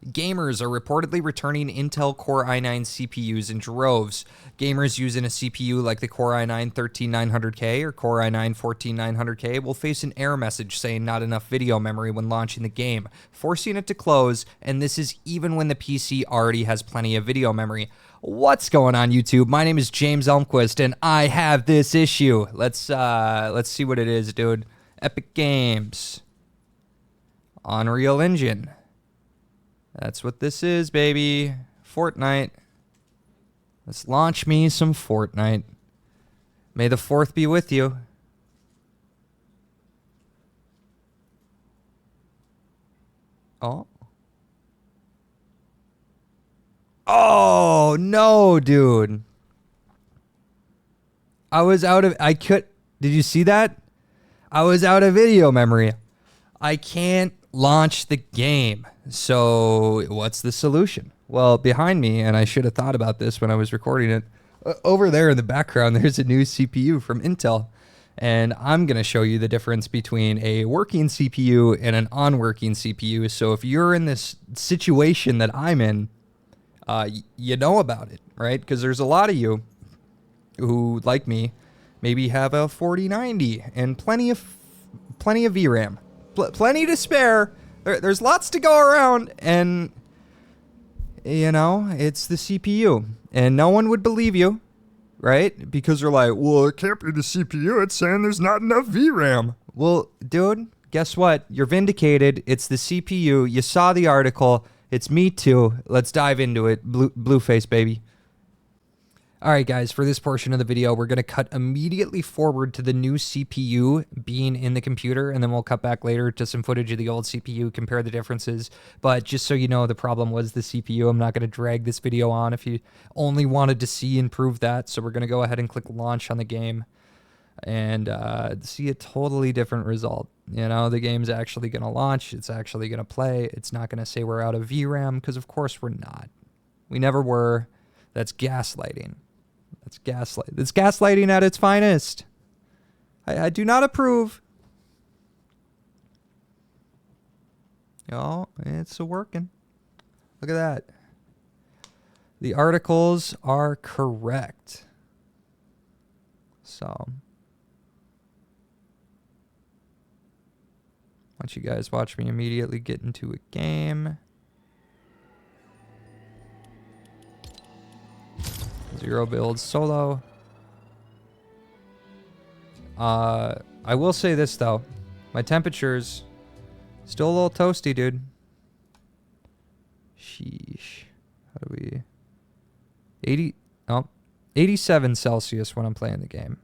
Gamers are reportedly returning Intel Core i9 CPUs in droves. Gamers using a CPU like the Core i9 13900K or Core i9 14900K will face an error message saying not enough video memory when launching the game, forcing it to close, and this is even when the PC already has plenty of video memory. What's going on, YouTube? My name is James Elmquist, and I have this issue. Let's see what it is, dude. Epic Games. Unreal Engine. That's what this is, baby. Fortnite. Let's launch me some Fortnite. May the 4th be with you. Oh. Oh, no, dude. Did you see that? I was out of video memory. I can't launch the game. So what's the solution? Well, behind me, and I should have thought about this when I was recording it, over there in the background, there's a new CPU from Intel. And I'm going to show you the difference between a working CPU and an unworking CPU. So if you're in this situation that I'm in, you know about it, right? Because there's a lot of you who, like me, maybe have a 4090 and plenty of VRAM, plenty to spare. There's lots to go around, and you know it's the CPU, and no one would believe you, right? Because they're like, well, it can't be the CPU. It's saying there's not enough VRAM. Well, dude, guess what? You're vindicated. It's the CPU. You saw the article. It's me too. Let's dive into it. Blueface, baby. All right, guys, for this portion of the video, we're going to cut immediately forward to the new CPU being in the computer, and then we'll cut back later to some footage of the old CPU, compare the differences. But just so you know, the problem was the CPU. I'm not going to drag this video on if you only wanted to see and prove that. So we're going to go ahead and click launch on the game and see a totally different result. You know, the game's actually going to launch. It's actually going to play. It's not going to say we're out of VRAM because, of course, we're not. We never were. That's gaslighting. That's gaslighting at its finest. I do not approve. Oh, it's working. Look at that. The articles are correct. So, why don't you guys watch me immediately get into a game. 0 builds solo. I will say this though, my temperature's still a little toasty, dude. Sheesh. How do we? 87 Celsius when I'm playing the game.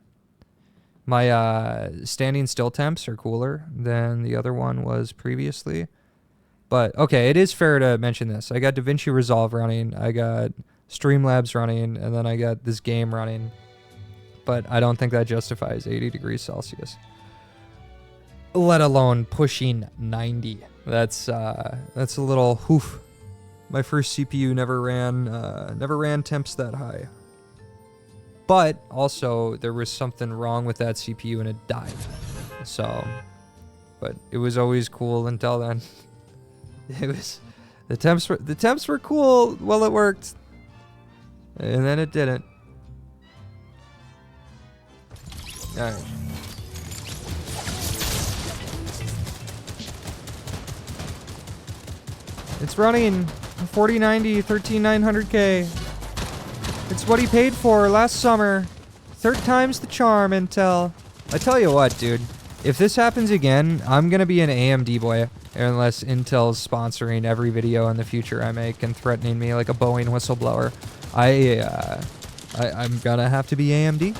My standing still temps are cooler than the other one was previously. But okay, it is fair to mention this. I got DaVinci Resolve running. I got Streamlabs running, and then I got this game running, but I don't think that justifies 80 degrees Celsius, let alone pushing 90. That's a little oof. My first CPU never ran temps that high, but also there was something wrong with that CPU and it died. So, but it was always cool until then. It was the temps were cool while it worked. And then it didn't. Alright. It's running 4090 13900K. It's what he paid for last summer. 3rd time's the charm, Intel. I tell you what, dude. If this happens again, I'm gonna be an AMD boy. Unless Intel's sponsoring every video in the future I make and threatening me like a Boeing whistleblower. I'm gonna have to be AMD.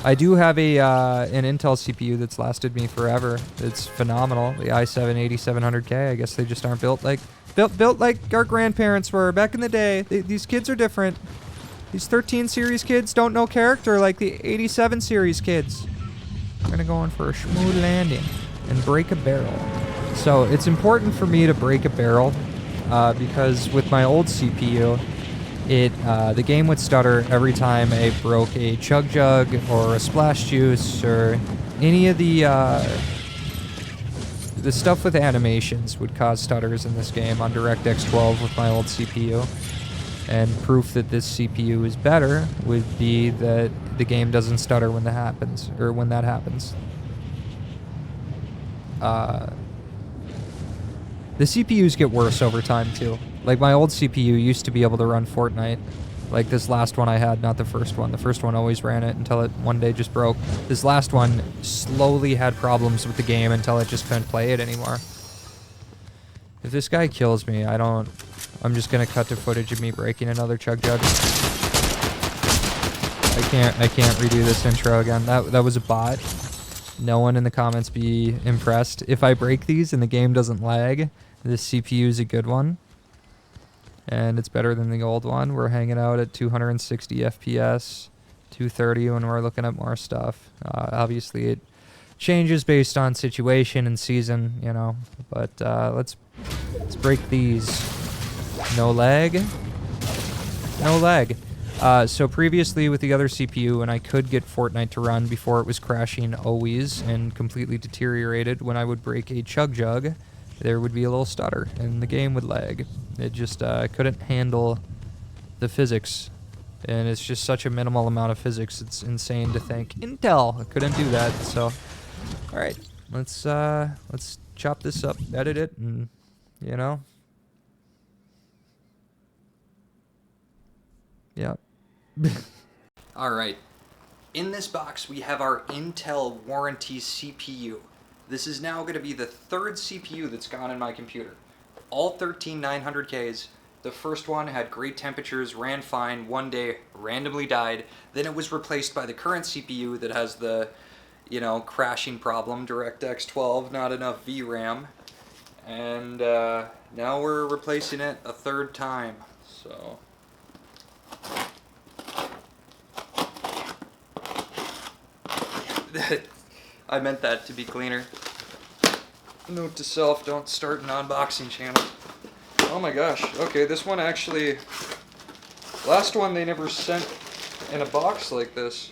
I do have an Intel CPU that's lasted me forever. It's phenomenal. The i7 8700K. I guess they just aren't built like our grandparents were back in the day. These kids are different. These 13 series kids don't know character like the 87 series kids. We're gonna go in for a smooth landing and break a barrel. So it's important for me to break a barrel because with my old CPU, the game would stutter every time I broke a chug jug or a splash juice or any of the the stuff with animations would cause stutters in this game on DirectX 12 with my old CPU. And proof that this CPU is better would be that the game doesn't stutter when that happens, The CPUs get worse over time too. Like my old CPU used to be able to run Fortnite. Like this last one I had, not the first one. The first one always ran it until it one day just broke. This last one slowly had problems with the game until it just couldn't play it anymore. If this guy kills me, I'm just gonna cut to footage of me breaking another chug jug. I can't redo this intro again. That was a bot. No one in the comments be impressed. If I break these and the game doesn't lag, this CPU is a good one. And it's better than the old one. We're hanging out at 260 FPS, 230 when we're looking at more stuff. Obviously, it changes based on situation and season, you know. But let's break these. No lag. No lag. So previously with the other CPU, and I could get Fortnite to run before it was crashing always and completely deteriorated, when I would break a chug jug, there would be a little stutter and the game would lag. It just couldn't handle the physics, and it's just such a minimal amount of physics. It's insane to think Intel couldn't do that. So, all right, let's chop this up, edit it, and you know, yeah. All right. In this box, we have our Intel warranty CPU. This is now going to be the third CPU that's gone in my computer. All 13 900Ks. The first one had great temperatures, ran fine, one day randomly died. Then it was replaced by the current CPU that has the, you know, crashing problem, DirectX 12, not enough VRAM. And now we're replacing it a third time. So I meant that to be cleaner. Note to self, don't start an unboxing channel. Oh my gosh, okay, this one actually, last one they never sent in a box like this.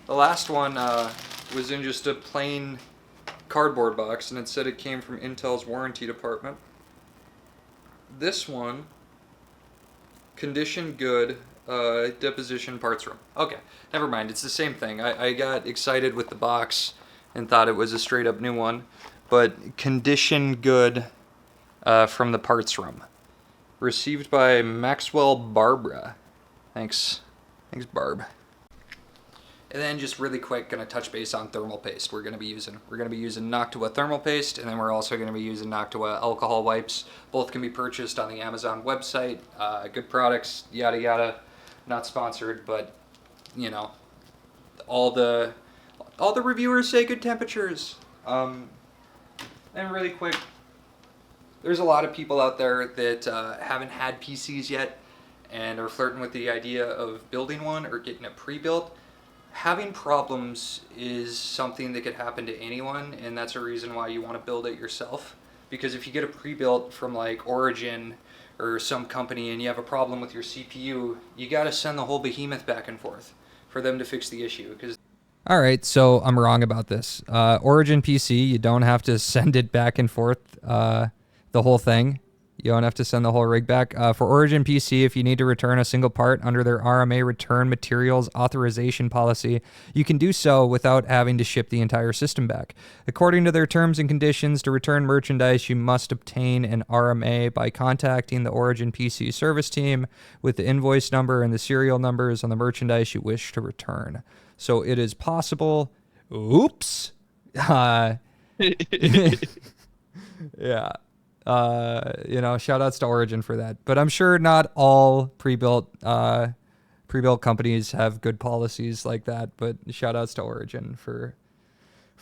The last one was in just a plain cardboard box, and it said it came from Intel's warranty department. This one, condition good, deposition parts room. Okay, never mind, it's the same thing. I got excited with the box and thought it was a straight up new one, but condition good from the parts room. Received by Maxwell Barbara. Thanks, Barb. And then just really quick, gonna touch base on thermal paste. We're gonna be using Noctua thermal paste, and then we're also gonna be using Noctua alcohol wipes. Both can be purchased on the Amazon website. Good products, yada yada. Not sponsored, but you know, all the reviewers say good temperatures. And really quick, there's a lot of people out there that haven't had PCs yet and are flirting with the idea of building one or getting it pre-built. Having problems is something that could happen to anyone, and that's a reason why you want to build it yourself. Because if you get a pre-built from like Origin or some company and you have a problem with your CPU, you got to send the whole behemoth back and forth for them to fix the issue. All right, so I'm wrong about this. Origin PC, you don't have to send it back and forth, the whole thing. You don't have to send the whole rig back. For Origin PC, if you need to return a single part under their RMA return materials authorization policy, you can do so without having to ship the entire system back. According to their terms and conditions, to return merchandise, you must obtain an RMA by contacting the Origin PC service team with the invoice number and the serial numbers on the merchandise you wish to return. So it is possible. Oops. Yeah. You know, shout outs to Origin for that. But I'm sure not all pre-built companies have good policies like that. But shout outs to Origin for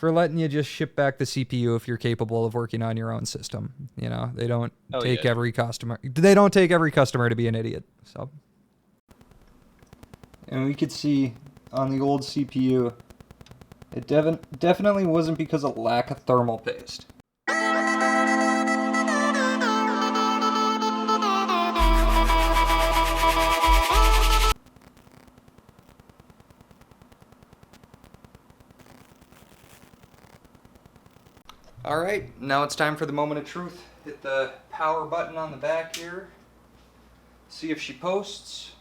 letting you just ship back the CPU if you're capable of working on your own system. You know, they don't take every customer. They don't take every customer to be an idiot. So, and we could see on the old CPU, it definitely wasn't because of lack of thermal paste. All right, now it's time for the moment of truth. Hit the power button on the back here. See if she posts.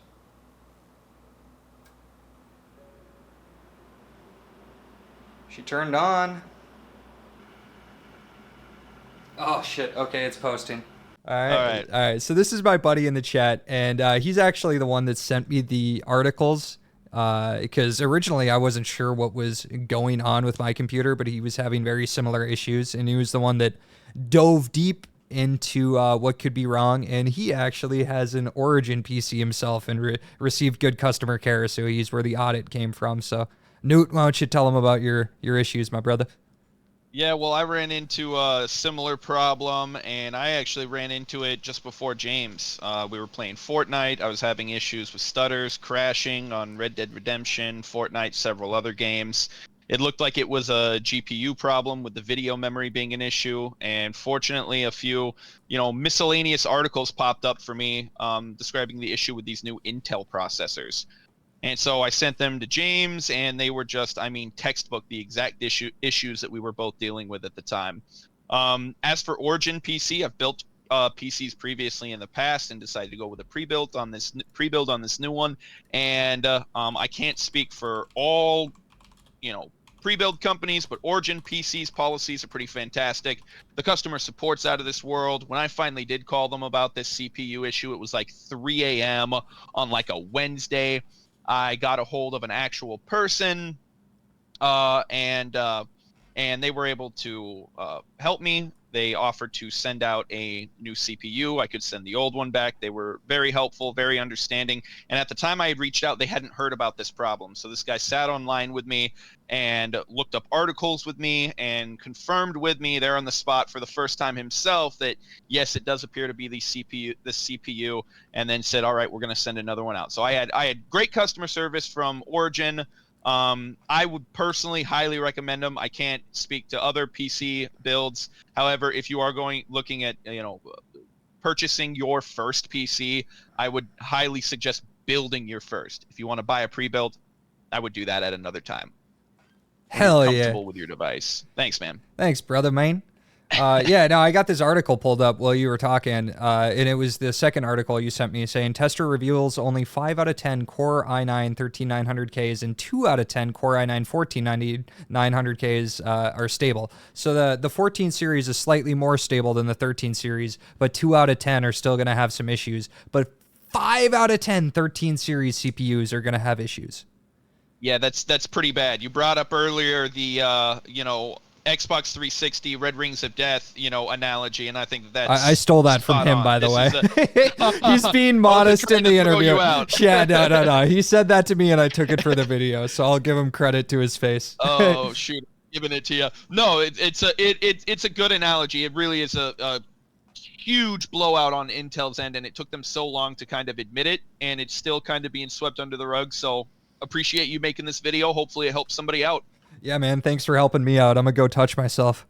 She turned on. Oh shit, okay, it's posting. All right. So this is my buddy in the chat, and he's actually the one that sent me the articles because originally I wasn't sure what was going on with my computer, but he was having very similar issues, and he was the one that dove deep into what could be wrong, and he actually has an Origin PC himself and received good customer care, so he's where the audit came from. So, Newt, why don't you tell him about your issues, my brother? Yeah, well, I ran into a similar problem, and I actually ran into it just before James. We were playing Fortnite. I was having issues with stutters, crashing on Red Dead Redemption, Fortnite, several other games. It looked like it was a GPU problem with the video memory being an issue, and fortunately, a few, miscellaneous articles popped up for me describing the issue with these new Intel processors. And so I sent them to James, and they were just, textbook the exact issues that we were both dealing with at the time. As for Origin PC, I've built PCs previously in the past and decided to go with a pre-build on this new one. And I can't speak for all, pre-build companies, but Origin PC's policies are pretty fantastic. The customer support's out of this world. When I finally did call them about this CPU issue, it was like 3 a.m. on like a Wednesday. I got a hold of an actual person, and they were able to help me. They offered to send out a new CPU. I could send the old one back. They were very helpful, very understanding. And at the time I had reached out, they hadn't heard about this problem. So this guy sat online with me and looked up articles with me and confirmed with me there on the spot for the first time himself that, yes, it does appear to be the CPU, and then said, all right, we're going to send another one out. So I had great customer service from Origin. I would personally highly recommend them. I can't speak to other PC builds. However, if you are looking at, purchasing your first PC, I would highly suggest building your first. If you want to buy a pre-build, I would do that at another time. Hell yeah. Comfortable with your device. Thanks, man. Thanks, brother, man. Yeah, no, I got this article pulled up while you were talking, and it was the second article you sent me saying tester reveals only 5 out of 10 Core i9 13900Ks and 2 out of 10 Core i9 14900Ks are stable. So the 14 series is slightly more stable than the 13 series, but 2 out of 10 are still going to have some issues. But 5 out of 10 13 series CPUs are going to have issues. Yeah, that's pretty bad. You brought up earlier the Xbox 360 Red Rings of Death, analogy, and I think that's I stole that from him, by the way. He's being modest in the interview. Yeah, no. He said that to me, and I took it for the video, so I'll give him credit to his face. Oh shoot, giving it to you. No, it's a good analogy. It really is a huge blowout on Intel's end, and it took them so long to kind of admit it, and it's still kind of being swept under the rug. So appreciate you making this video. Hopefully it helps somebody out. Yeah, man. Thanks for helping me out. I'm going to go touch myself.